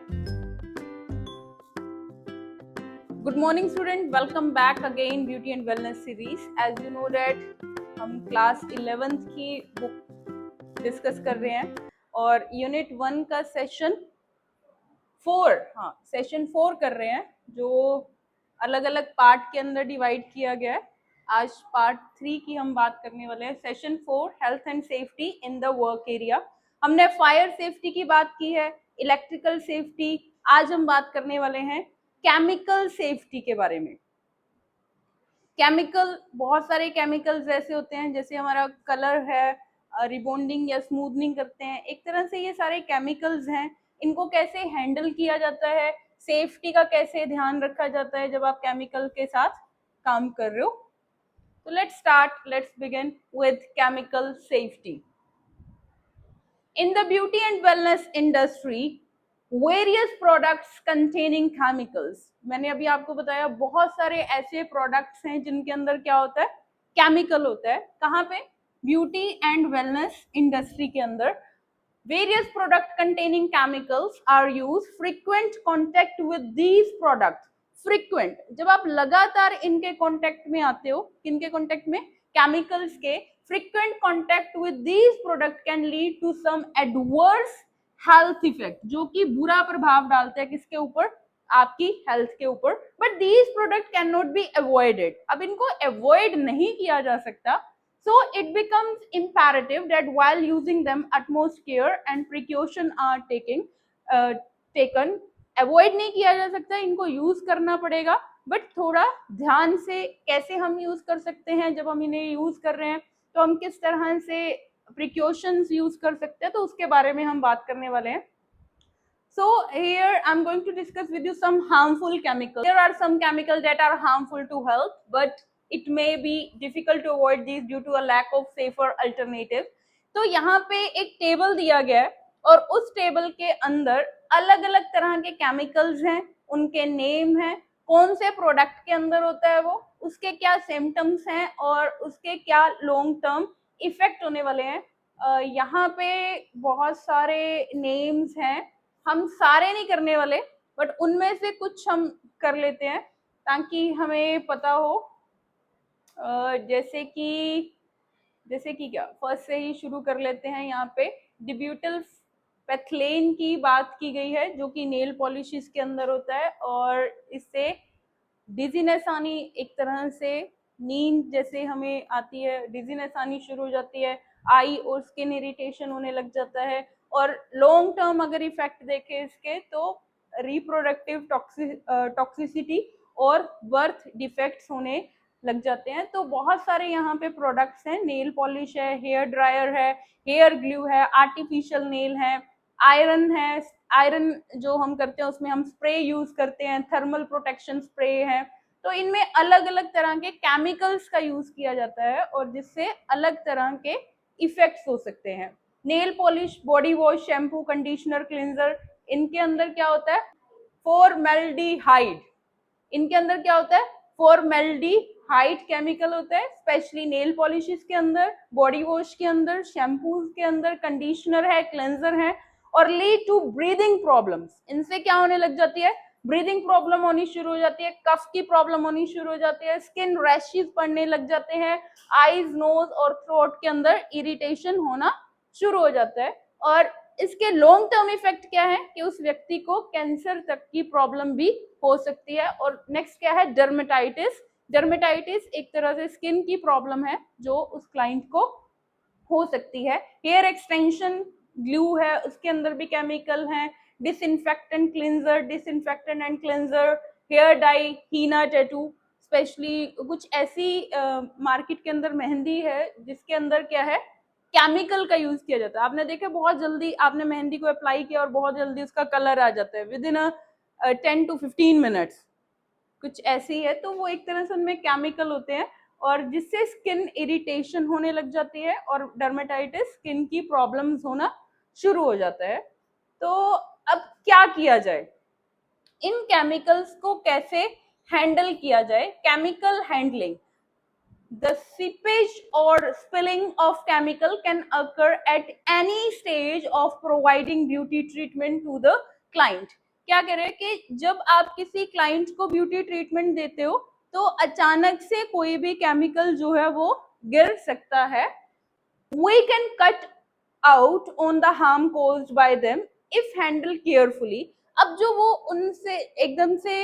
Good morning student, welcome back again beauty and wellness series. As you know that हम class 11th की book discuss कर रहे हैं और यूनिट 1 का सेशन 4 कर रहे हैं, जो अलग अलग पार्ट के अंदर डिवाइड किया गया है। आज पार्ट 3 की हम बात करने वाले हैं। Session 4 health and safety in the work area. हमने फायर सेफ्टी की बात की है, इलेक्ट्रिकल सेफ्टी। आज हम बात करने वाले हैं केमिकल सेफ्टी के बारे में। केमिकल, बहुत सारे केमिकल्स ऐसे होते हैं, जैसे हमारा कलर है, रिबॉन्डिंग या स्मूथनिंग करते हैं, एक तरह से ये सारे केमिकल्स हैं। इनको कैसे हैंडल किया जाता है, सेफ्टी का कैसे ध्यान रखा जाता है जब आप केमिकल के साथ काम कर रहे हो। तो let's begin with chemical safety. In the beauty and wellness industry various products containing chemicals. मैंने अभी आपको बताया बहुत सारे ऐसे प्रोडक्ट्स हैं जिनके अंदर क्या होता है, केमिकल होता है। कहाँ पे? ब्यूटी एंड वेलनेस इंडस्ट्री के अंदर। Various product containing chemicals are used. Frequent contact with these products. Frequent, जब आप लगातार इनके कांटेक्ट में आते हो, किनके कांटेक्ट में? केमिकल्स के। Frequent contact with these products can lead to some adverse health effect, जो कि बुरा प्रभाव डालते हैं किसके ऊपर? आपकी हेल्थ के ऊपर। But these products cannot be avoided. अब इनको अवॉइड नहीं किया जा सकता। So it becomes imperative that while using them, utmost care and precaution are taken. Avoid नहीं किया जा सकता, इनको यूज करना पड़ेगा, बट थोड़ा ध्यान से। कैसे हम यूज कर सकते हैं? जब हम इन्हें यूज कर रहे हैं तो हम किस तरह से प्रिकॉशंस यूज कर सकते हैं, तो उसके बारे में हम बात करने वाले हैं। So here I'm going to discuss with you some harmful chemicals. There are some chemicals that are harmful to health, but it may be difficult to avoid these due to a lack of safer alternative. तो यहाँ पे एक table दिया गया है और उस table के अंदर अलग अलग तरह के केमिकल्स हैं, उनके नेम हैं, कौन से प्रोडक्ट के अंदर होता है वो, उसके क्या सिम्टम्स हैं और उसके क्या लॉन्ग टर्म इफेक्ट होने वाले हैं। यहाँ पे बहुत सारे नेम्स हैं, हम सारे नहीं करने वाले, बट उनमें से कुछ हम कर लेते हैं ताकि हमें पता हो। जैसे कि क्या, फर्स्ट से ही शुरू कर लेते हैं। यहाँ पे डिब्यूटल पैथलेन की बात की गई है, जो कि नेल पॉलिशिस के अंदर होता है और इससे डिजीनेस आनी, एक तरह से नींद जैसे हमें आती है, डिजीनेस आनी शुरू हो जाती है, आई और स्किन इरिटेशन होने लग जाता है। और लॉन्ग टर्म अगर इफेक्ट देखें इसके, तो रिप्रोडक्टिव टॉक्सिसिटी और बर्थ डिफेक्ट्स होने लग जाते हैं। तो बहुत सारे यहाँ पे प्रोडक्ट्स हैं, नेल पॉलिश है, हेयर ड्रायर है, हेयर ग्लू है, आर्टिफिशियल नेल है, आयरन है। आयरन जो हम करते हैं उसमें हम स्प्रे यूज करते हैं, थर्मल प्रोटेक्शन स्प्रे है। तो इनमें अलग अलग तरह के केमिकल्स का यूज किया जाता है और जिससे अलग तरह के इफेक्ट्स हो सकते हैं। Nail polish, body wash, shampoo, conditioner, cleanser, इनके अंदर क्या होता है? फॉर्मेल्डिहाइड। इनके अंदर क्या होता है? फॉर्मेल्डिहाइड केमिकल होता है, स्पेशली नेल पॉलिशेस के अंदर, बॉडी वॉश के अंदर, शैम्पूज के अंदर, कंडीशनर है, क्लेंजर है। और लीड टू ब्रीदिंग प्रॉब्लम्स। इनसे क्या होने लग जाती है? ब्रीदिंग प्रॉब्लम होनी शुरू हो जाती है, कफ की प्रॉब्लम होनी शुरू हो जाती है, स्किन रैशेस पड़ने लग जाते हैं, आईज, नोज और थ्रोट के अंदर इरिटेशन होना शुरू हो जाता है। और इसके लॉन्ग टर्म इफेक्ट क्या है कि उस व्यक्ति को कैंसर तक की प्रॉब्लम भी हो सकती है। और नेक्स्ट क्या है? डर्मेटाइटिस। डर्मेटाइटिस एक तरह से स्किन की प्रॉब्लम है जो उस क्लाइंट को हो सकती है। हेयर एक्सटेंशन ग्लू है, उसके अंदर भी केमिकल हैं। Disinfectant cleanser, disinfectant and cleanser, hair dye, henna tattoo, specially कुछ ऐसी मार्केट के अंदर मेहंदी है जिसके अंदर क्या है? केमिकल का यूज किया जाता है। आपने देखा बहुत जल्दी आपने मेहंदी को अप्लाई किया और बहुत जल्दी उसका कलर आ जाता है विद इन 10 to 15 मिनट्स, कुछ ऐसी है। तो वो एक तरह से उनमें केमिकल होते हैं और जिससे स्किन इरिटेशन होने लग जाती है और डर्मेटाइटिस, स्किन की प्रॉब्लम्स होना शुरू हो जाता है। तो अब क्या किया जाए? इन केमिकल्स को कैसे हैंडल किया जाए? Chemical handling. The seepage or spilling of chemical can occur at any stage of providing beauty treatment to the client. क्या कह रहे हैं कि जब आप किसी क्लाइंट को ब्यूटी ट्रीटमेंट देते हो तो अचानक से कोई भी केमिकल जो है वो गिर सकता है. We can cut out on the harm caused by them if handled carefully. अब जो वो उनसे एकदम से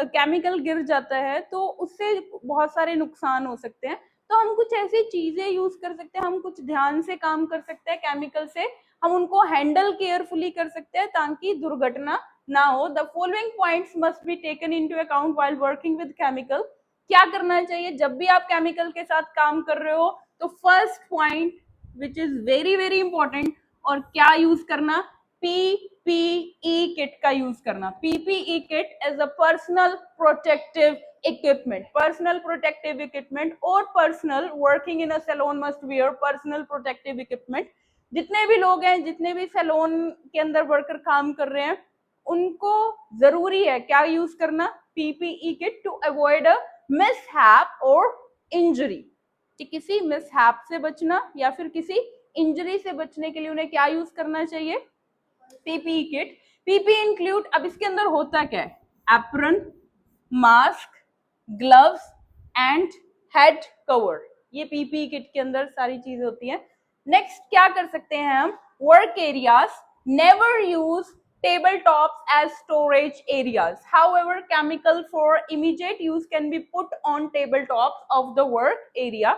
केमिकल गिर जाता है तो उससे बहुत सारे नुकसान हो सकते हैं. तो हम कुछ ऐसी चीजें यूज कर सकते हैं, हम कुछ ध्यान से काम कर सकते हैं केमिकल से, हम उनको हैंडल केयरफुली कर सकते हैं ताकि दुर्घटना ना हो. The following points must be taken into account while working with chemical. क्या करना चाहिए जब भी आप केमिकल के साथ काम कर रहे हो? तो first point which is very very important, और क्या यूज करना? पीपीई किट का यूज करना. PPE kit as a personal protective equipment. Personal protective equipment और personnel working in a salon must wear personal protective equipment. जितने भी लोग हैं, जितने भी सैलून के अंदर वर्कर काम कर रहे हैं, उनको जरूरी है क्या यूज करना? PPE kit to avoid a mishap और इंजरी. कि किसी मिसहैप से बचना या फिर किसी इंजरी से बचने के लिए उन्हें क्या यूज करना चाहिए? PPE kit. पीपीई इंक्लूड, अब इसके अंदर होता क्या है? Apron, mask, gloves and head cover. ये पीपीई किट के अंदर सारी चीजें होती हैं. नेक्स्ट क्या कर सकते हैं हम? Work areas. Never use tabletops as storage areas. However, chemical for immediate use can be put on tabletops of the work area.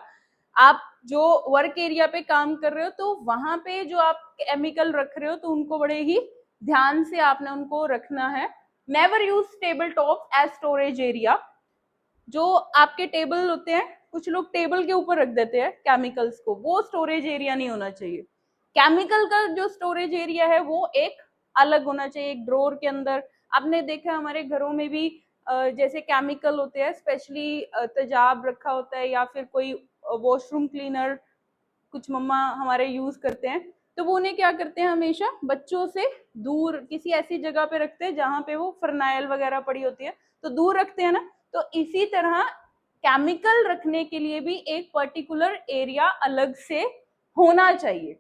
आप जो वर्क एरिया पे काम कर रहे हो तो वहां पे जो आप केमिकल रख रहे हो तो उनको बड़े ही ध्यान से आपने उनको रखना है. Never use table top as storage area. जो आपके टेबल होते हैं, कुछ लोग टेबल के ऊपर रख देते हैं केमिकल्स को, वो स्टोरेज एरिया नहीं होना चाहिए. केमिकल का जो स्टोरेज एरिया है वो एक अलग होना चाहिए, एक ड्रोर के अंदर. आपने देखा हमारे घरों में भी जैसे केमिकल होते हैं, स्पेशली तेजाब रखा होता है या फिर कोई वॉशरूम क्लीनर कुछ मम्मा हमारे यूज करते हैं, तो वो उन्हें क्या करते हैं, हमेशा बच्चों से दूर किसी ऐसी जगह पे रखते हैं जहां पे वो फर्नाइल वगैरह पड़ी होती है, तो दूर रखते हैं ना. तो इसी तरह केमिकल रखने के लिए भी एक पर्टिकुलर एरिया अलग से होना चाहिए.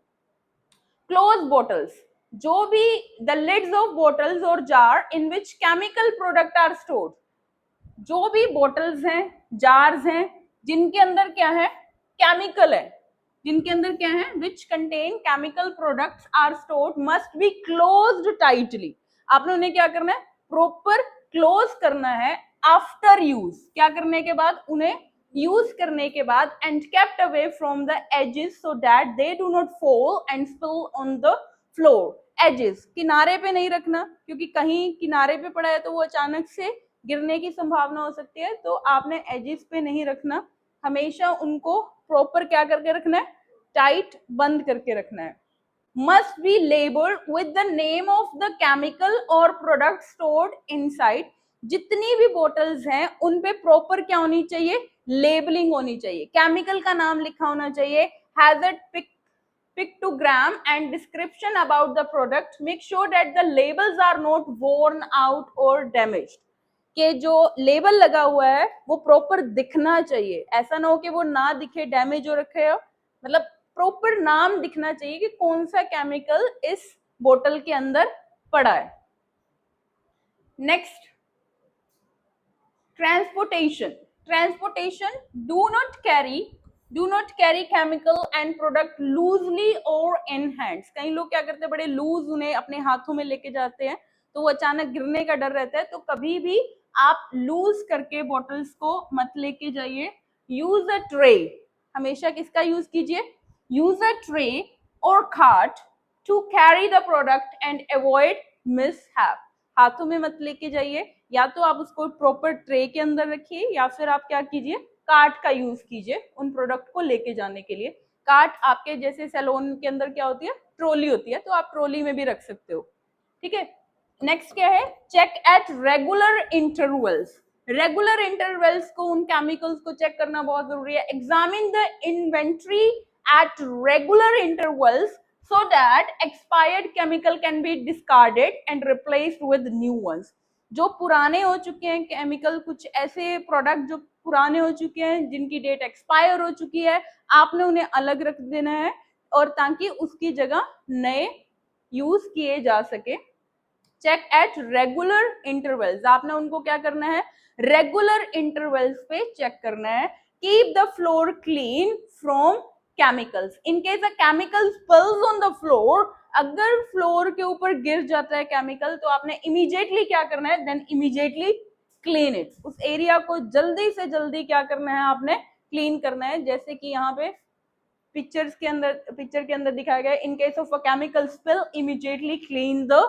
Close bottles. जो भी द लिड्स ऑफ बॉटल्स और jar in which chemical product are stored. जो भी बॉटल्स हैं, जार्स हैं, जिनके अंदर क्या है? केमिकल है, जिनके अंदर क्या है? Which contain chemical products are stored must be closed tightly. आपने उन्हें क्या करना है? प्रॉपर क्लोज करना है. आफ्टर यूज, क्या करने के बाद? उन्हें यूज करने के बाद, and kept away from the edges so that they do not fall and spill on the floor. Edges, किनारे पे नहीं रखना, क्योंकि कहीं किनारे पे पड़ा है तो वो अचानक से गिरने की संभावना हो सकती है. तो आपने एजेस पे नहीं रखना, हमेशा उनको प्रॉपर क्या करके रखना है? टाइट बंद करके रखना है. Must be labelled with the name of the chemical और प्रोडक्ट स्टोर्ड इनसाइड. जितनी भी बोतल्स हैं उन पे प्रॉपर क्या होनी चाहिए? लेबलिंग होनी चाहिए, केमिकल का नाम लिखा होना चाहिए, hazard pictogram and description about the product. Make sure that the labels are not worn out or damaged. कि जो लेबल लगा हुआ है वो प्रॉपर दिखना चाहिए, ऐसा ना हो कि वो ना दिखे, डैमेज हो रखे हो. मतलब प्रॉपर नाम दिखना चाहिए कि कौन सा केमिकल इस बोतल के अंदर पड़ा है. Next, transportation. Transportation. Do not carry chemical and product loosely और इन हैंड्स. कई लोग क्या करते हैं, बड़े लूज उन्हें अपने हाथों में लेके जाते हैं तो वो अचानक गिरने का डर रहता है. तो कभी भी आप लूज करके बॉटल्स को मत लेके जाइए. Use a tray. हमेशा किसका यूज कीजिए? यूज अ ट्रे और cart to carry the product and avoid mishap. हाथों में मत लेके जाइए, या तो आप उसको प्रॉपर ट्रे के अंदर रखिए या फिर आप क्या कीजिए? कार्ट का यूज कीजिए उन प्रोडक्ट को लेके जाने के लिए. कार्ट आपके जैसे सैलून के अंदर क्या होती है? ट्रॉली होती है, तो आप ट्रॉली में भी रख सकते हो. ठीक है. नेक्स्ट क्या है? Check at regular intervals. Regular intervals को, उन केमिकल्स को चेक करना बहुत जरूरी है. Examine the inventory at regular intervals so that expired chemical can be discarded and replaced with new ones. जो पुराने हो चुके हैं केमिकल, कुछ ऐसे प्रोडक्ट जो पुराने हो चुके हैं, जिनकी डेट एक्सपायर हो चुकी है, आपने उन्हें अलग रख देना है, और ताकि उसकी जगह नए यूज किए जा सके. चेक एट रेगुलर इंटरवल्स, आपने उनको क्या करना है, रेगुलर इंटरवल्स पे चेक करना है। Keep the floor clean from chemicals, in case a chemical spills on the floor, अगर फ्लोर के ऊपर गिर जाता है केमिकल तो आपने इमीडिएटली क्या करना है, देन इमीडिएटली क्लीन इट, उस एरिया को जल्दी से जल्दी क्या करना है, आपने क्लीन करना है। जैसे कि यहाँ पे पिक्चर के अंदर दिखाया गया, इन case of a chemical spill immediately clean the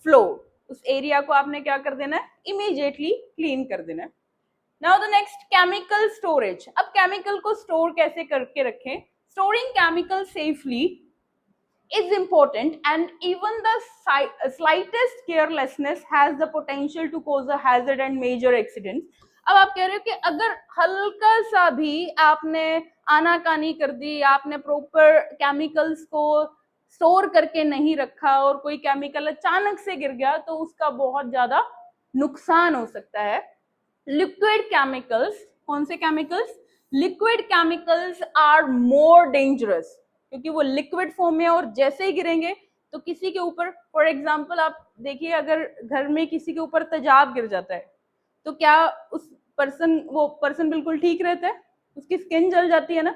floor, उस एरिया को आपने क्या कर देना है, इमीडिएटली क्लीन कर देना है। Now the next, chemical storage. अब केमिकल को स्टोर कैसे करके रखें, storing chemical safely is important and even the slightest carelessness has the potential to cause a hazard and major accidents। अब आप कह रहे हो कि अगर हल्का सा भी आपने आनाकानी कर दी, आपने प्रॉपर केमिकल्स को स्टोर करके नहीं रखा और कोई केमिकल अचानक से गिर गया तो उसका बहुत ज्यादा नुकसान हो सकता है। लिक्विड केमिकल्स, कौन से chemicals, liquid chemicals are more dangerous, क्योंकि वो लिक्विड फॉर्म में और जैसे ही गिरेंगे तो किसी के ऊपर, फॉर एग्जांपल आप देखिए अगर घर में किसी के ऊपर तेजाब गिर जाता है तो क्या उस वो पर्सन बिल्कुल ठीक रहता है, उसकी स्किन जल जाती है ना।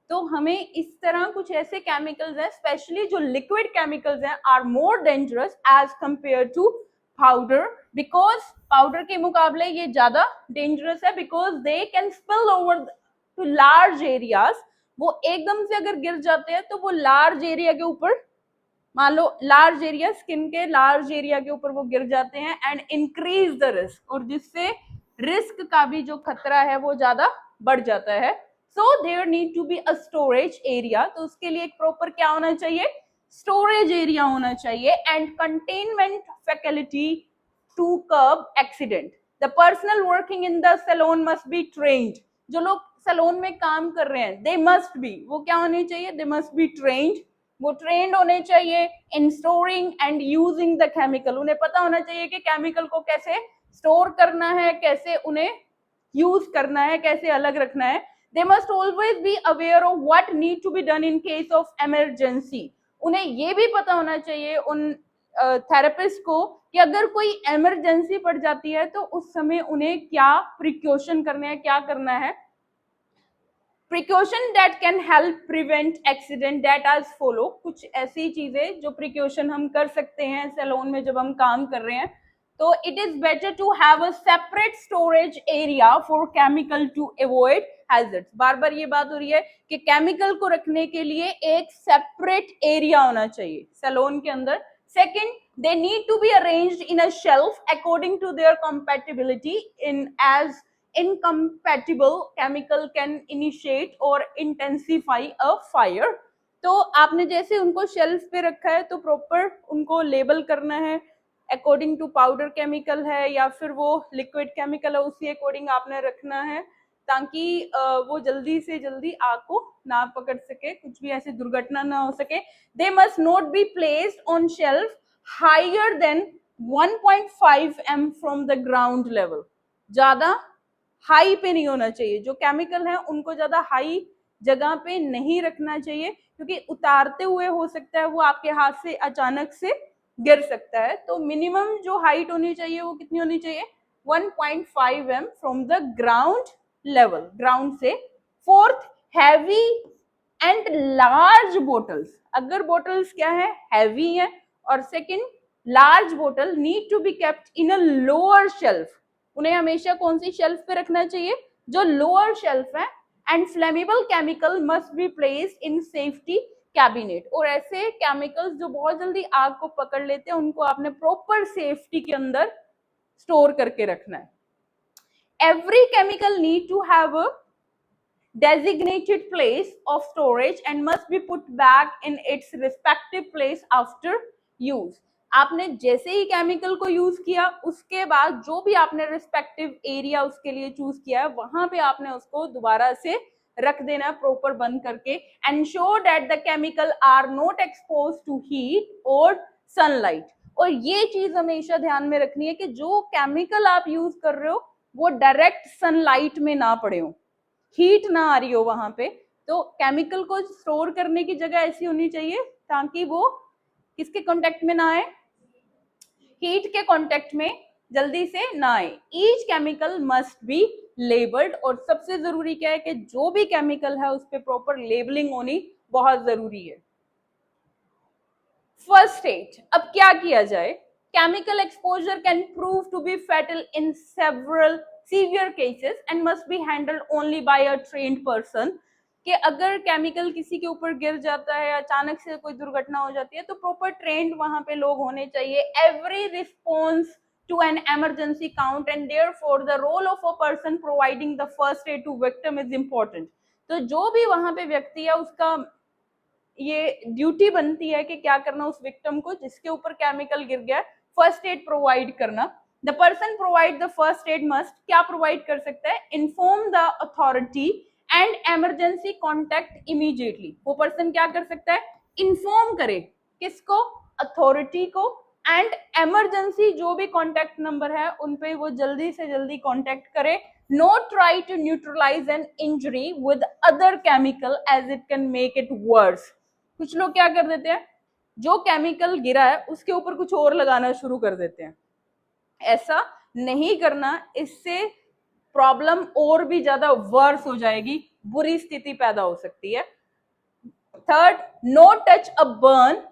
तो हमें इस तरह कुछ ऐसे केमिकल्स हैं, स्पेशली जो लिक्विड केमिकल्स हैं, are more dangerous as compare to powder, because powder के मुकाबले ये ज्यादा डेंजरस है, because they can spill over to large areas. वो एकदम से अगर गिर जाते हैं तो वो लार्ज एरिया के ऊपर, मान लो लार्ज एरिया, स्किन के लार्ज एरिया के ऊपर वो गिर जाते हैं एंड इंक्रीज द रिस्क, और जिससे रिस्क का भी जो खतरा है वो ज्यादा बढ़ जाता है। So there need to be a storage area, तो उसके लिए एक प्रॉपर क्या होना चाहिए, स्टोरेज एरिया होना चाहिए and containment facility to curb accident. The personal working in the salon must be trained, जो लोग सैलून में काम कर रहे हैं, दे मस्ट बी, वो क्या होने चाहिए, दे मस्ट बी ट्रेन्ड, वो ट्रेंड होने चाहिए इन storing and using the chemical, उन्हें पता होना चाहिए कि केमिकल को कैसे स्टोर करना है, कैसे उन्हें यूज करना है, कैसे अलग रखना है। They must always be aware of what need to be done in case of emergency, उन्हें ये भी पता होना चाहिए उन थेरेपिस्ट को कि अगर कोई इमरजेंसी पड़ जाती है तो उस समय उन्हें क्या प्रिकॉशन करने हैं, क्या करना है। Precaution that can help prevent accident that आज फॉलो, कुछ ऐसी चीजें जो प्रिकॉशन हम कर सकते हैं सैलून में जब हम काम कर रहे हैं। तो it is better to have a separate storage area for chemical to avoid hazards. बार बार ये बात हो रही है कि केमिकल को रखने के लिए एक सेपरेट एरिया होना चाहिए सैलून के अंदर। Second, they need to be arranged in a shelf according to their compatibility, in as incompatible chemical can initiate or intensify a fire। तो आपने जैसे उनको शेल्फ पे रखा है तो प्रॉपर उनको लेबल करना है, अकॉर्डिंग टू पाउडर केमिकल है या फिर वो लिक्विड केमिकल है, उसी अकॉर्डिंग आपने रखना है, ताकि वो जल्दी से जल्दी आग को ना पकड़ सके, कुछ भी ऐसी दुर्घटना ना हो सके। They must not be placed on shelf higher than 1.5 m from the ground level, ज्यादा हाई पे नहीं होना चाहिए, जो केमिकल है उनको ज्यादा हाई जगह पे नहीं रखना चाहिए, क्योंकि उतारते हुए हो सकता है वो आपके हाथ से अचानक से गिर सकता है। तो मिनिमम जो हाइट होनी चाहिए वो कितनी होनी चाहिए, 1.5 m from the ground level, ground से। Fourth, heavy and large bottles, अगर बोटल्स क्या है, हैवी है, और second large bottle need to be kept in a lower shelf, उन्हें हमेशा कौन सी शेल्फ पे रखना चाहिए, जो लोअर शेल्फ है। And flammable chemical must be placed in safety cabinet, और ऐसे केमिकल्स जो बहुत जल्दी आग को पकड़ लेते हैं उनको आपने प्रॉपर सेफ्टी के अंदर स्टोर करके रखना है। Every chemical need to have a designated place of storage and must be put back in its respective place after use। आपने जैसे ही केमिकल को यूज किया उसके बाद जो भी आपने रिस्पेक्टिव एरिया उसके लिए चूज किया है वहां पे आपने उसको दोबारा से रख देना प्रॉपर बंद करके। Ensure that the chemical are not expose to heat और सनलाइट, और ये चीज हमेशा ध्यान में रखनी है कि जो केमिकल आप यूज कर रहे हो वो डायरेक्ट सनलाइट में ना पड़े हो, हीट ना आ रही हो वहां पे। तो केमिकल को स्टोर करने की जगह ऐसी होनी चाहिए ताकि वो किसके कांटेक्ट में ना आए, हीट के कांटेक्ट में जल्दी से ना आए। Each chemical must be labelled, और सबसे जरूरी क्या है कि जो भी केमिकल है उस पर प्रॉपर लेबलिंग होनी बहुत जरूरी है। फर्स्ट एड, अब क्या किया जाए? Chemical exposure can prove to be fatal in several severe cases and must be handled only by a trained person. कि अगर केमिकल किसी के ऊपर गिर जाता है, अचानक से कोई दुर्घटना हो जाती है, तो प्रॉपर ट्रेन्ड वहां पे लोग होने चाहिए। Every response to an emergency count and therefore the role of a person providing the first aid to victim is important। तो जो भी वहां पे व्यक्ति है उसका ये ड्यूटी बनती है कि क्या करना उस विक्टिम को जिसके ऊपर केमिकल गिर गया, फर्स्ट एड प्रोवाइड करना। The person provide the first aid must क्या प्रोवाइड कर सकता है? Inform the authority and emergency contact immediately. वो पर्सन क्या कर सकता है? इन्फॉर्म करे किसको? अथॉरिटी को, एंड इमरजेंसी जो भी कॉन्टेक्ट नंबर है उन पे वो जल्दी से जल्दी कॉन्टेक्ट करे। Not try to neutralize an injury with other chemical as it can make it worse। कुछ लोग क्या कर देते हैं, जो केमिकल गिरा है उसके ऊपर कुछ और लगाना शुरू कर देते हैं। ऐसा नहीं करना, इससे प्रॉब्लम और भी ज्यादा वर्स हो जाएगी, बुरी स्थिति पैदा हो सकती है। Third, no touch a burn,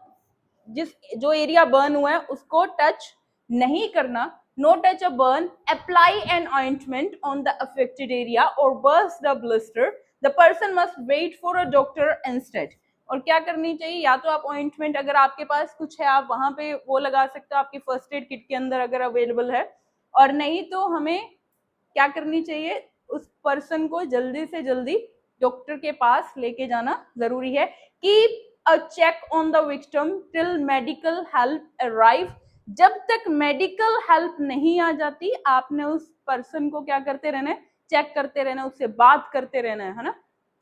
जो एरिया बर्न हुआ है उसको टच नहीं करना। No touch a burn, apply an ointment on the affected area और burst the blister. The person must wait for a doctor instead. और क्या करनी चाहिए? या तो आप ऑइंटमेंट अगर आपके पास कुछ है आप वहां पे वो लगा सकते हो आपकी फर्स्ट एड किट के अंदर अगर अवेलेबल है, और नहीं तो हमें क्या करनी चाहिए? उस पर्सन को जल्दी से जल्दी डॉक्टर के पास लेके जाना जरूरी है। Keep a check on the victim till medical help arrive. जब तक मेडिकल हेल्प नहीं आ जाती आपने उस पर्सन को क्या करते रहना है? चेक करते रहना, उससे बात करते रहना है ना।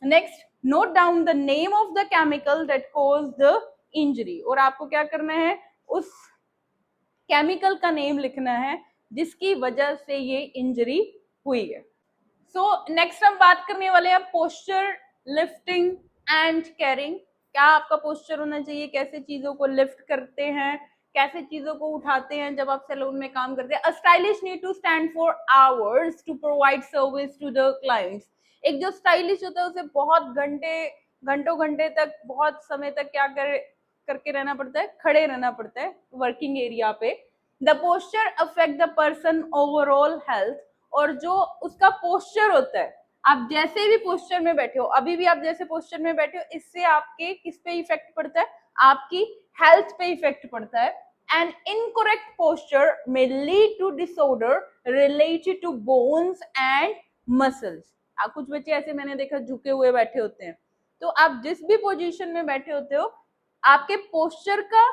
Next, note down the name of the chemical that cause the injury. और आपको क्या करना है? उस केमिकल का नेम लिखना है जिसकी वजह से ये इंजरी हुई है। सो नेक्स्ट हम बात करने वाले हैं पोस्चर, लिफ्टिंग एंड कैरिंग। क्या आपका पोस्चर होना चाहिए? कैसे चीजों को लिफ्ट करते हैं, कैसे चीजों को उठाते हैं जब आप सैलून में काम करते हैं। A stylist need to stand for hours to provide service to the clients. एक जो स्टाइलिश होता है उसे बहुत घंटे तक बहुत समय तक क्या करके रहना पड़ता है? खड़े रहना पड़ता है वर्किंग एरिया पे। The posture affect the person overall health. और जो उसका पोस्चर होता है, आप जैसे भी पोस्चर में बैठे हो, अभी भी आप जैसे पोस्चर में बैठे हो, इससे आपके किस पे इफेक्ट पड़ता है? आपकी हेल्थ पे इफेक्ट पड़ता है। An incorrect posture may lead to disorder related to bones and muscles. कुछ बच्चे ऐसे मैंने देखा झुके हुए बैठे होते हैं। तो आप जिस भी पोजीशन में बैठे होते हो आपके पोस्चर का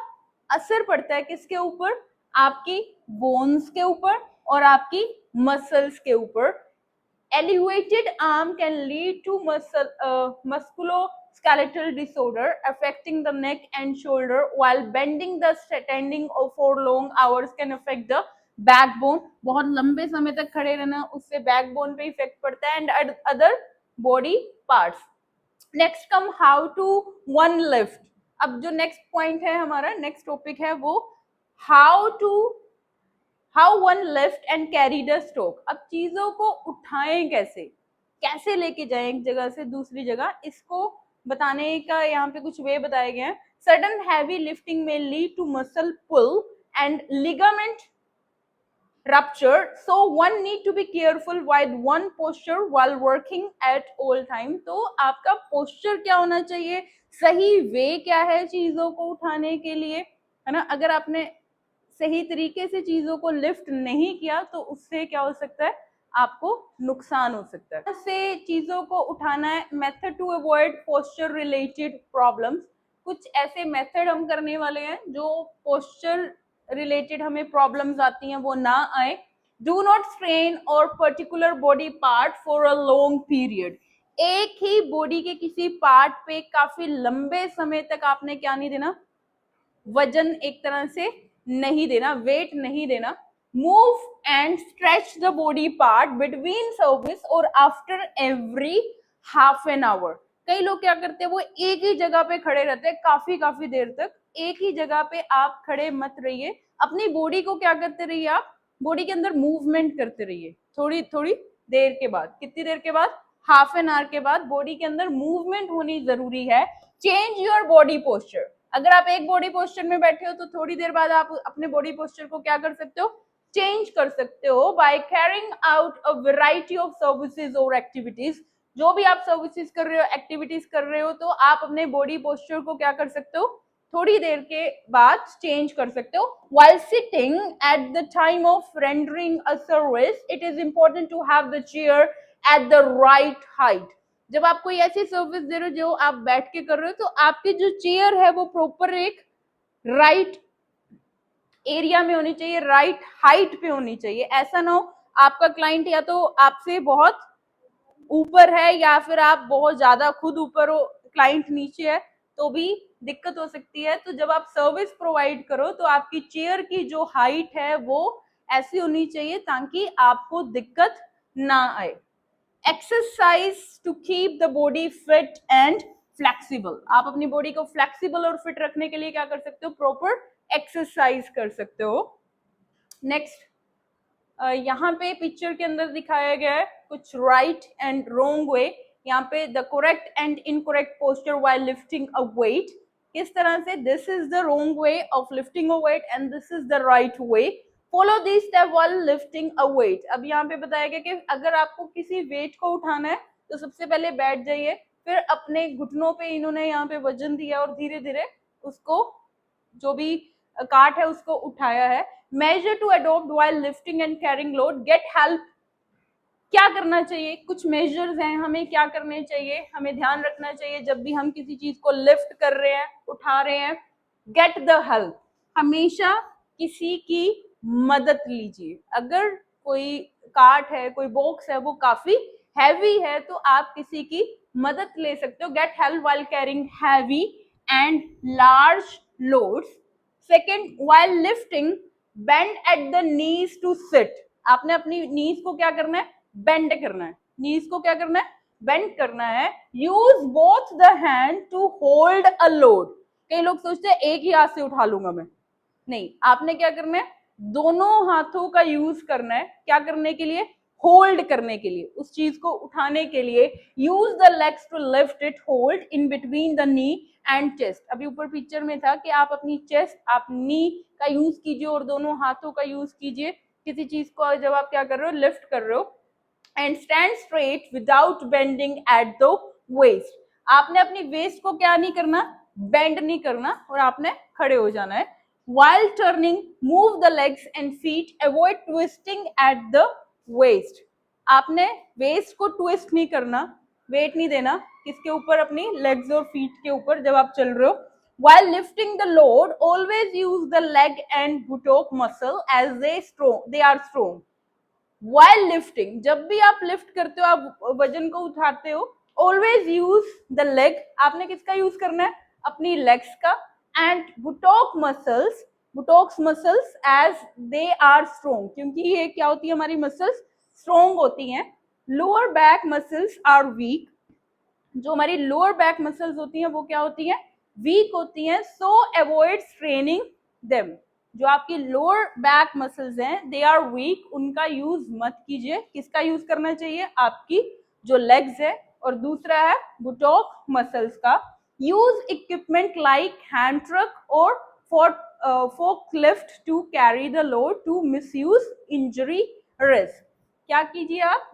असर पड़ता है किसके ऊपर? आपकी बोन्स के ऊपर और आपकी मसल्स के ऊपर। Elevated arm can lead to musculoskeletal disorder affecting the neck and shoulder, while bending the standing for long hours can affect the backbone। बहुत लंबे समय तक खड़े रहना उससे बैकबोन पे इफेक्ट पड़ता है and other body parts. Next come how to one lift. अब जो नेक्स्ट पॉइंट है हमारा, नेक्स्ट टॉपिक है वो how one lift and carry the stock. अब चीजों को उठाएं कैसे, कैसे लेके जाएं एक जगह से दूसरी जगह, इसको बताने का यहाँ पे कुछ वे बताए गए हैं। Sudden heavy lifting may lead to muscle pull and ligament rupture, so one need to be careful with one posture while working at all time। तो आपका पोस्चर क्या होना चाहिए, सही वे क्या है चीजों को उठाने के लिए, है ना। अगर आपने सही तरीके से चीजों को लिफ्ट नहीं किया तो उससे क्या हो सकता है? आपको नुकसान हो सकता है। से चीजों को उठाना है। Method to avoid posture related problems. कुछ ऐसे मेथड हम करने वाले हैं जो पोस्चर रिलेटेड हमें प्रॉब्लम्स आती हैं वो ना आए। डू नॉट स्ट्रेन और particular body part for a long period. एक ही बॉडी के किसी पार्ट पे काफी लंबे समय तक आपने क्या नहीं देना? वजन एक तरह से नहीं देना, वेट नहीं देना। Move and stretch the body part between service और after every half an hour. कई लोग क्या करते हैं, वो एक ही जगह पे खड़े रहते हैं काफी देर तक। एक ही जगह पे आप खड़े मत रहिए, अपनी बॉडी को क्या करते रहिए, आप बॉडी के अंदर मूवमेंट करते रहिए। थोड़ी थोड़ी देर के बाद, कितनी देर के बाद, हाफ एन आवर के बाद बॉडी के अंदर मूवमेंट होनी जरूरी है। Change your body posture. अगर आप एक बॉडी पोस्चर में बैठे हो तो थोड़ी देर बाद आप अपने बॉडी पोस्चर को क्या कर सकते हो, चेंज कर सकते हो by carrying out a variety of services और एक्टिविटीज। जो भी आप सर्विसेज कर रहे हो, एक्टिविटीज कर रहे हो, तो आप अपने बॉडी पोस्चर को क्या कर सकते हो, थोड़ी देर के बाद चेंज कर सकते हो। while sitting at the time of rendering a service it is important to have the chair at the right height। जब आप कोई ऐसी सर्विस दे रहे हो जो आप बैठ के कर रहे हो, तो आपकी जो चेयर है वो प्रॉपर एक राइट एरिया में होनी चाहिए, राइट हाइट पे होनी चाहिए। ऐसा ना हो आपका क्लाइंट या तो आपसे बहुत ऊपर है या फिर आप बहुत ज्यादा खुद ऊपर हो, क्लाइंट नीचे है, तो भी दिक्कत हो सकती है। तो जब आप सर्विस प्रोवाइड करो तो आपकी चेयर की जो हाइट है वो ऐसी होनी चाहिए ताकि आपको दिक्कत ना आए। Exercise to keep the body fit and flexible. आप अपनी बॉडी को फ्लेक्सिबल और फिट रखने के लिए क्या कर सकते हो, प्रॉपर एक्सरसाइज कर सकते हो। नेक्स्ट, यहाँ पे पिक्चर के अंदर दिखाया गया है कुछ राइट एंड रोंग वे। यहाँ पे the correct and incorrect posture while lifting a weight, किस तरह से this is the wrong way of lifting a weight and this is the right way. Follow this step while lifting a weight. अब यहाँ पे बताया गया कि अगर आपको किसी वेट को उठाना है तो सबसे पहले बैठ जाइए, फिर अपने घुटनों पे इन्होंने यहाँ पे वजन दिया और धीरे धीरे उसको जो भी काट है उसको उठाया है। Measure to adopt while lifting and carrying load, get help. क्या करना चाहिए, कुछ मेजर्स हैं, हमें क्या करने चाहिए, हमें ध्यान रखना चाहिए जब भी हम किसी चीज को लिफ्ट कर रहे हैं, उठा रहे हैं। गेट द हेल्प, हमेशा किसी की मदद लीजिए। अगर कोई कार्ट है, कोई बॉक्स है, वो काफी हैवी है तो आप किसी की मदद ले सकते हो। Get help while carrying heavy and large loads. Second, while lifting bend at the knees to sit. आपने अपनी नीज को क्या करना है, बेंड करना है। नीज को क्या करना है, बेंड करना है। Use both the hand to hold a load. कई लोग सोचते हैं एक ही हाथ से उठा लूंगा मैं, नहीं, आपने क्या करना है, दोनों हाथों का यूज करना है। क्या करने के लिए, होल्ड करने के लिए, उस चीज को उठाने के लिए। Use the legs to lift it, hold in between the knee and chest. अभी ऊपर पिक्चर में था कि आप अपनी चेस्ट, आप नी का यूज कीजिए और दोनों हाथों का यूज कीजिए किसी चीज को जब आप क्या कर रहे हो, लिफ्ट कर रहे हो। And stand straight without bending at the waist. आपने अपनी वेस्ट को क्या नहीं करना, बेंड नहीं करना और आपने खड़े हो जाना है। while turning move the legs and feet, avoid twisting at the waist। आपने वेस्ट को ट्विस्ट नहीं करना, वेट नहीं देना किसके ऊपर, अपनी लेग्स और फीट के ऊपर जब आप चल रहे हो। while lifting the load always use the leg and buttock muscle as they are strong। while lifting, जब भी आप लिफ्ट करते हो, आप वजन को उठाते हो, always use the leg। आपने किसका यूज करना है, अपनी लेग्स का। And buttocks muscles as they are strong, क्योंकि ये क्या होती है, हमारी मसल्स स्ट्रॉन्ग होती हैं। lower back muscles are weak। जो हमारी लोअर बैक मसल्स होती हैं वो क्या होती हैं, वीक होती हैं। So avoid straining them. जो आपकी लोअर बैक मसल्स हैं, दे आर वीक, उनका यूज मत कीजिए। किसका यूज करना चाहिए, आपकी जो लेग्स है और दूसरा है बुटॉक मसल्स का। Use equipment like hand truck और forklift to carry the load to misuse injury risk। क्या कीजिए आप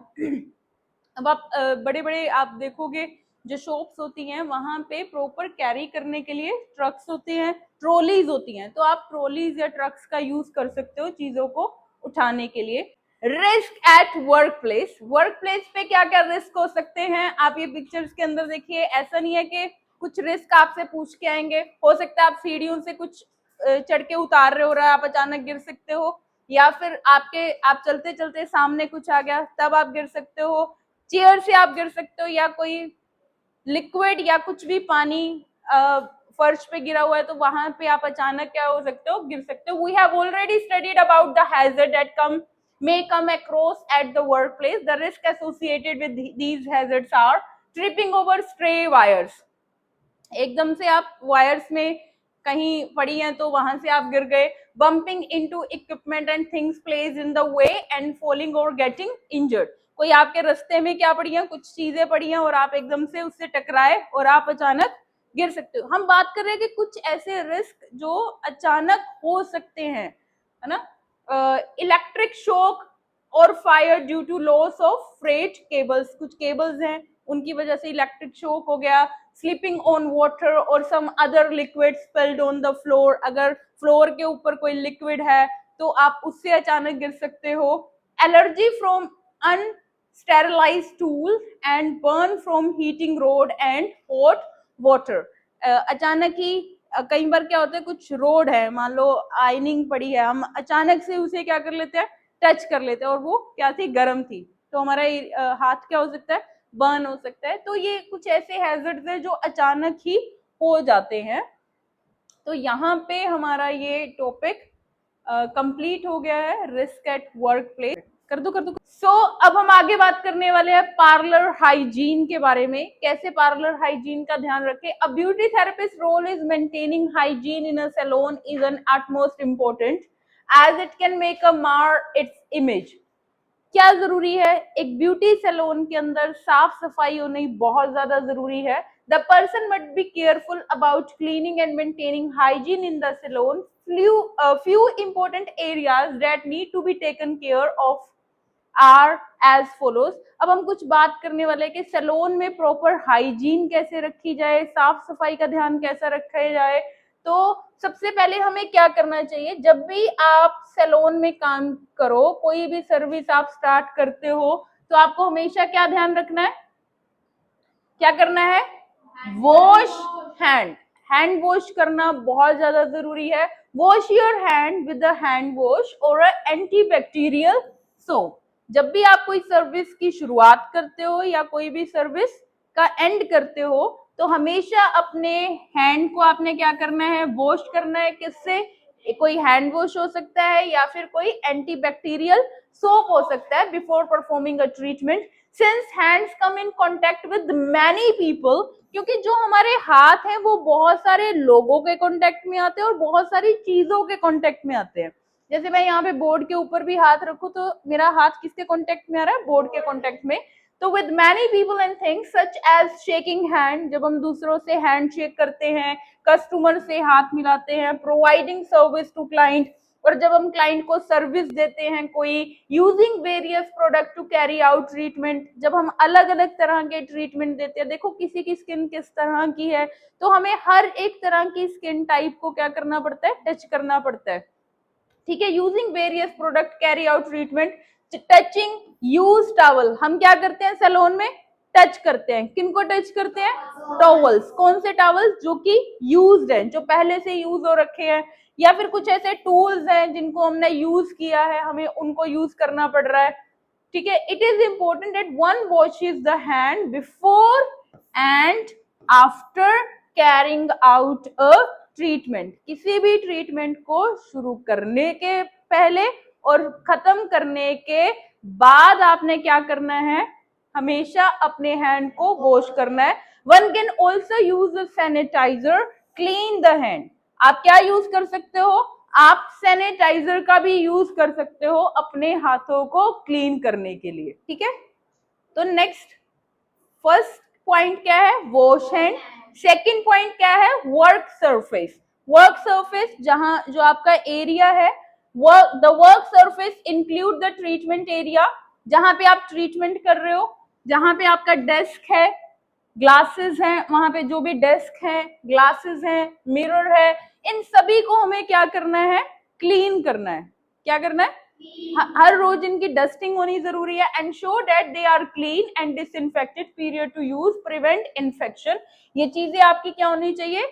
अब आप बड़े बड़े आप देखोगे जो शॉप्स होती हैं वहां पे प्रॉपर कैरी करने के लिए ट्रक्स होते हैं, ट्रॉलीज होती हैं, तो आप ट्रॉलीज या ट्रक्स का यूज कर सकते हो चीजों को उठाने के लिए। Risk at work place, work place पे क्या क्या रिस्क हो सकते हैं, आप ये पिक्चर्स के अंदर देखिए। ऐसा नहीं है कि कुछ रिस्क आपसे पूछ के आएंगे, हो सकता है आप सीढ़ियों से कुछ चढ़ के उतार रहे हो रहा है, आप अचानक गिर सकते हो, या फिर आप चलते चलते सामने कुछ आ गया तब आप गिर सकते हो, चेयर से आप गिर सकते हो, या कोई लिक्विड या कुछ भी पानी फर्श पे गिरा हुआ है तो वहां पे आप अचानक क्या हो सकते हो, गिर सकते हो। We have already studied about the hazard that may come across at the workplace। The risk associated with these hazards are tripping over stray wires। एकदम से आप वायर्स में कहीं पड़ी हैं तो वहां से आप गिर गए, bumping into equipment and things place in the way and falling और गेटिंग इंजर्ड। कोई आपके रास्ते में क्या पड़ी है, कुछ चीजें पड़ी हैं और आप एकदम से उससे टकराए और आप अचानक गिर सकते हो। हम बात कर रहे हैं कि कुछ ऐसे रिस्क जो अचानक हो सकते हैं, है ना। इलेक्ट्रिक शॉक और fire due to loss of frayed cables, कुछ केबल्स हैं उनकी वजह से इलेक्ट्रिक शॉक हो गया। स्लीपिंग ऑन वाटर और some other liquid spilled on the floor, अगर फ्लोर के ऊपर कोई लिक्विड है तो आप उससे अचानक गिर सकते हो। Allergy from unsterilised tool and burn from heating rod and hot water. अचानक ही कई बार क्या होता है, कुछ रोड है, मान लो आयनिंग पड़ी है, हम अचानक से उसे क्या कर लेते हैं, टच कर लेते हैं, और वो क्या थी, गर्म थी, तो हमारा हाथ क्या हो सकता है, बर्न हो सकता है। तो ये कुछ ऐसे हैजर्ड्स है जो अचानक ही हो जाते हैं। तो यहाँ पे हमारा ये टॉपिक कंप्लीट हो गया है, रिस्क एट वर्क प्लेस। कर दो सो अब हम आगे बात करने वाले हैं पार्लर हाइजीन के बारे में, कैसे पार्लर हाइजीन का ध्यान रखें। A beauty therapist role is maintaining hygiene in a salon is an utmost important as it can make a mar its image। क्या जरूरी है, एक ब्यूटी सैलून के अंदर साफ सफाई होनी बहुत ज्यादा जरूरी है। The person must be careful about cleaning and maintaining hygiene in the salon. few important areas that need to be taken care of are as follows। अब हम कुछ बात करने वाले कि सैलून में प्रॉपर हाइजीन कैसे रखी जाए, साफ सफाई का ध्यान कैसा रखा जाए। तो सबसे पहले हमें क्या करना चाहिए, जब भी आप सैलून में काम करो, कोई भी सर्विस आप स्टार्ट करते हो, तो आपको हमेशा क्या ध्यान रखना है, क्या करना है, वॉश हैंड, हैंड वॉश करना बहुत ज्यादा जरूरी है। Wash your hand with a hand wash और एंटीबैक्टीरियल सोप। जब भी आप कोई सर्विस की शुरुआत करते हो या कोई भी सर्विस का एंड करते हो, तो हमेशा अपने हैंड को आपने क्या करना है, वॉश करना है। किससे, कोई हैंड वॉश हो सकता है या फिर कोई एंटीबैक्टीरियल सोप हो सकता है before performing a treatment. Since hands come in contact with many people, क्योंकि जो हमारे हाथ हैं वो बहुत सारे लोगों के कांटेक्ट में आते हैं और बहुत सारी चीजों के कांटेक्ट में आते हैं। जैसे मैं यहाँ पे बोर्ड के ऊपर भी हाथ रखूं तो मेरा हाथ किसके कांटेक्ट में आ रहा है, बोर्ड के कांटेक्ट में। तो with many people and things such as shaking hand, जब हम दूसरों से हैंड शेक करते हैं, कस्टमर से हाथ मिलाते हैं, प्रोवाइडिंग सर्विस टू क्लाइंट, और जब हम क्लाइंट को सर्विस देते हैं कोई, using various product to carry out treatment, जब हम अलग अलग तरह के ट्रीटमेंट देते हैं। देखो किसी की स्किन किस तरह की है, तो हमें हर एक तरह की स्किन टाइप को क्या करना पड़ता है, टच करना पड़ता है, ठीक है। Using various product carry out treatment, touching use towel, हम क्या करते हैं सैलून में, टच करते हैं, किनको टच करते हैं, टॉवल्स। कौन से टॉवल्स, जो कि यूज्ड हैं, जो पहले से यूज हो रखे हैं, या फिर कुछ ऐसे टूल्स हैं जिनको हमने यूज किया है, हमें उनको यूज करना पड़ रहा है, ठीक है। It is important that one washes the hand before and after carrying out a treatment. किसी भी ट्रीटमेंट को शुरू करने के पहले और खत्म करने के बाद आपने क्या करना है, हमेशा अपने हैंड को वॉश करना है। One can also use sanitiser clean the hand. आप क्या यूज कर सकते हो, आप सैनिटाइजर का भी यूज कर सकते हो अपने हाथों को क्लीन करने के लिए, ठीक है। तो नेक्स्ट फर्स्ट पॉइंट क्या है, वॉश हैंड। सेकंड पॉइंट क्या है, वर्क सरफेस। वर्क सरफेस, जहां जो आपका एरिया है, the work surface include the treatment area, जहां पे आप ट्रीटमेंट कर रहे हो, जहां पे आपका डेस्क है, ग्लासेस हैं, वहां पे जो भी डेस्क है, ग्लासेस हैं, मिरर है, इन सभी को हमें क्या करना है, क्लीन करना है। क्या करना है, हर रोज इनकी डस्टिंग होनी जरूरी है। Ensure that they are clean and disinfected period to use prevent infection. ये चीजें आपकी क्या होनी चाहिए,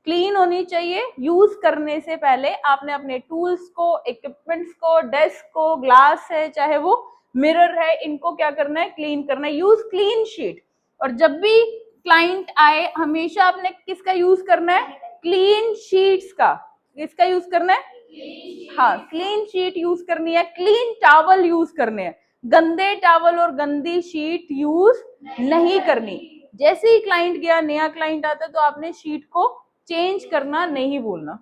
क्लीन होनी चाहिए। यूज करने से पहले आपने अपने टूल्स को, इक्विपमेंट्स को, डेस्क को, ग्लास है चाहे वो मिरर है, इनको क्या करना है, क्लीन करना है। यूज क्लीन शीट, और जब भी क्लाइंट आए हमेशा आपने किसका यूज करना है, क्लीन शीट्स का। किसका यूज करना है, हाँ, क्लीन शीट यूज करनी है, क्लीन टॉवल यूज करने हैं, गंदे टॉवल और गंदी शीट यूज नहीं करनी। जैसे ही क्लाइंट गया, नया क्लाइंट आता है, तो आपने शीट को चेंज करना नहीं भूलना।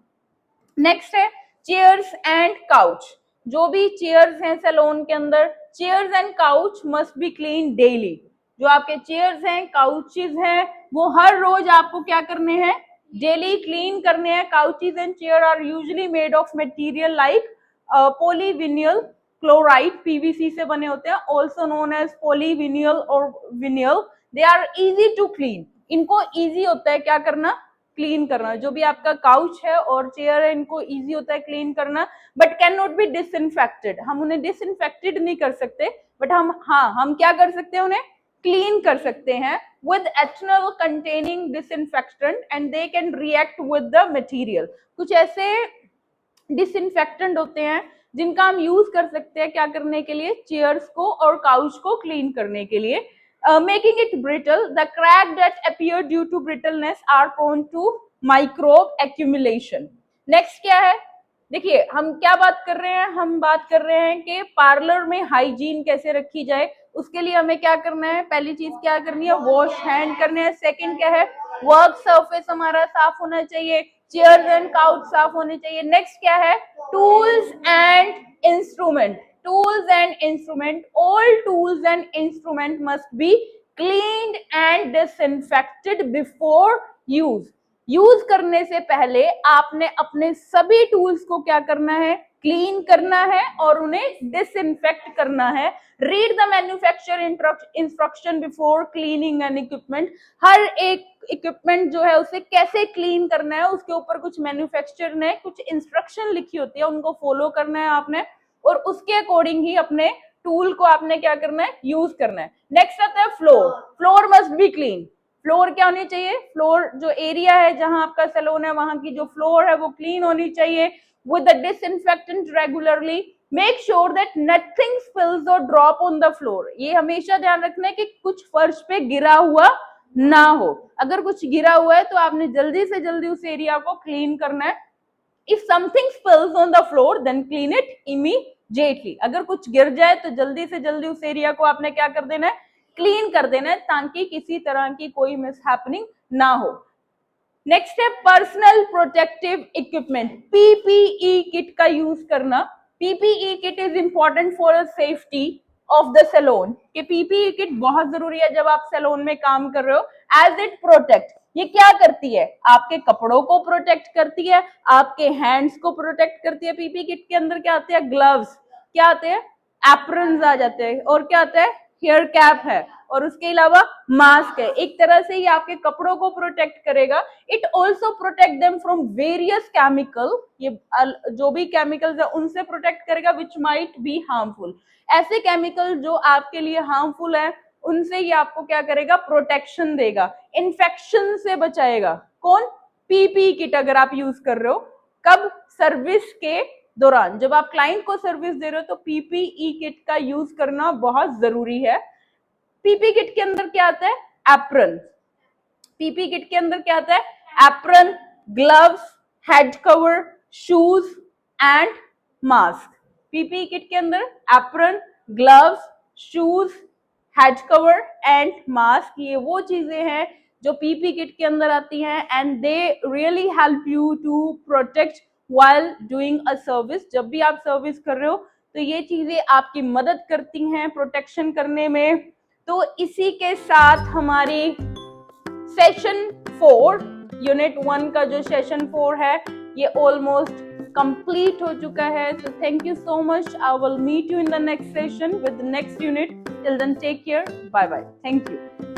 नेक्स्ट है चेयर्स एंड काउच। जो भी चेयर्स हैं सैलून के अंदर, chairs and couch must be clean daily. जो आपके चेयर्स हैं, काउचेस हैं, वो हर रोज आपको क्या करने हैं, डेली क्लीन करने हैं। Couches and chair are usually made of material like polyvinyl chloride, PVC से बने होते हैं, ऑल्सो नोन एज पॉलीविनिल और vinyl. They are easy to clean. इनको इजी होता है क्या करना, क्लीन करना। जो भी आपका काउच है और चेयर है, इनको इजी होता है क्लीन करना, but can not be disinfected. हम उन्हें डिसइंफेक्टेड नहीं कर सकते, बट हम क्या कर सकते हैं, उन्हें क्लीन कर सकते हैं with ethanol containing disinfectant and they can react with the material। कुछ ऐसे डिसइंफेक्टेंट होते हैं जिनका हम यूज कर सकते हैं क्या करने के लिए, चेयर्स को और काउच को क्लीन करने के लिए। Making it brittle, the crack that appear due to brittleness are prone to microbe accumulation. Next क्या है, देखिए हम क्या बात कर रहे हैं, हम बात कर रहे हैं कि पार्लर में हाइजीन कैसे रखी जाए। उसके लिए हमें क्या करना है, पहली चीज क्या करनी है, वॉश हैंड करने हैं। सेकंड क्या है, वर्क सरफेस हमारा साफ होना चाहिए, चेयर्स एंड काउच साफ होने चाहिए। नेक्स्ट क्या है, tools and instrument. Tools and instrument, all tools and instrument must be cleaned and disinfected before use. Use करने से पहले आपने अपने सभी टूल्स को क्या करना है, क्लीन करना है और उन्हें डिसइंफेक्ट करना है। Read the manufacture instruction before cleaning an equipment. हर एक इक्विपमेंट जो है उसे कैसे क्लीन करना है, उसके ऊपर कुछ मैन्युफैक्चर ने कुछ इंस्ट्रक्शन लिखी होती है, उनको फॉलो करना है आपने, और उसके अकॉर्डिंग ही अपने टूल को आपने क्या करना है, यूज करना है। नेक्स्ट आता है floor. Floor must be clean. Floor क्या होनी चाहिए, फ्लोर जो एरिया है जहां आपका सैलून है, वहां की जो फ्लोर है वो क्लीन होनी चाहिए with the disinfectant regularly। make sure that nothing spills or drop on the floor। ये हमेशा ध्यान रखना है कि कुछ फर्श पे गिरा हुआ ना हो। अगर कुछ गिरा हुआ है तो आपने जल्दी से जल्दी उस एरिया को क्लीन करना है। if something spills on the floor then clean it immediately। अगर कुछ गिर जाए तो जल्दी से जल्दी उस एरिया को आपने क्या कर देना है, क्लीन कर देना है, ताकि किसी तरह की कोई मिसहैपनिंग ना हो। नेक्स्ट है personal protective equipment, PPE kit का यूज करना। PPE kit is important for safety of the salon. कि पीपीई किट बहुत जरूरी है जब आप सैलून में काम कर रहे हो, एज इट प्रोटेक्ट। ये क्या करती है, आपके कपड़ों को प्रोटेक्ट करती है, आपके हैंड्स को प्रोटेक्ट करती है। पीपीई किट के अंदर क्या आते हैं, ग्लव्स, क्या आते हैं, एप्रन्स आ जाते हैं, और क्या आता है, हेयर कैप है, और उसके अलावा मास्क है। एक तरह से ये आपके कपड़ों को प्रोटेक्ट करेगा। It also protect them from various chemical. ये जो भी केमिकल्स है उनसे प्रोटेक्ट करेगा विच माइट बी हार्मफुल। ऐसे केमिकल जो आपके लिए हार्मफुल है उनसे ये आपको क्या करेगा, प्रोटेक्शन देगा, इन्फेक्शन से बचाएगा। कौन, पीपी किट अगर आप यूज कर रहे हो। कब, सर्विस के दौरान, जब आप क्लाइंट को सर्विस दे रहे हो तो पीपीई किट का यूज करना बहुत जरूरी है। पीपी किट के अंदर क्या आता है, एप्रन। पीपी किट के अंदर क्या आता है, apron, gloves, head cover, shoes and mask. PP kit के अंदर apron, gloves, shoes, head cover and mask, ये वो चीजें हैं जो पीपी किट के अंदर आती हैं, and they really help you to protect while doing a service. जब भी आप सर्विस कर रहे हो तो ये चीजें आपकी मदद करती हैं प्रोटेक्शन करने में। तो इसी के साथ हमारी सेशन 4 यूनिट 1 का जो सेशन 4 है ये ऑलमोस्ट कंप्लीट हो चुका है। So thank you so much. I will meet you in the next session with the next unit. Till then, take care. Bye bye. Thank you.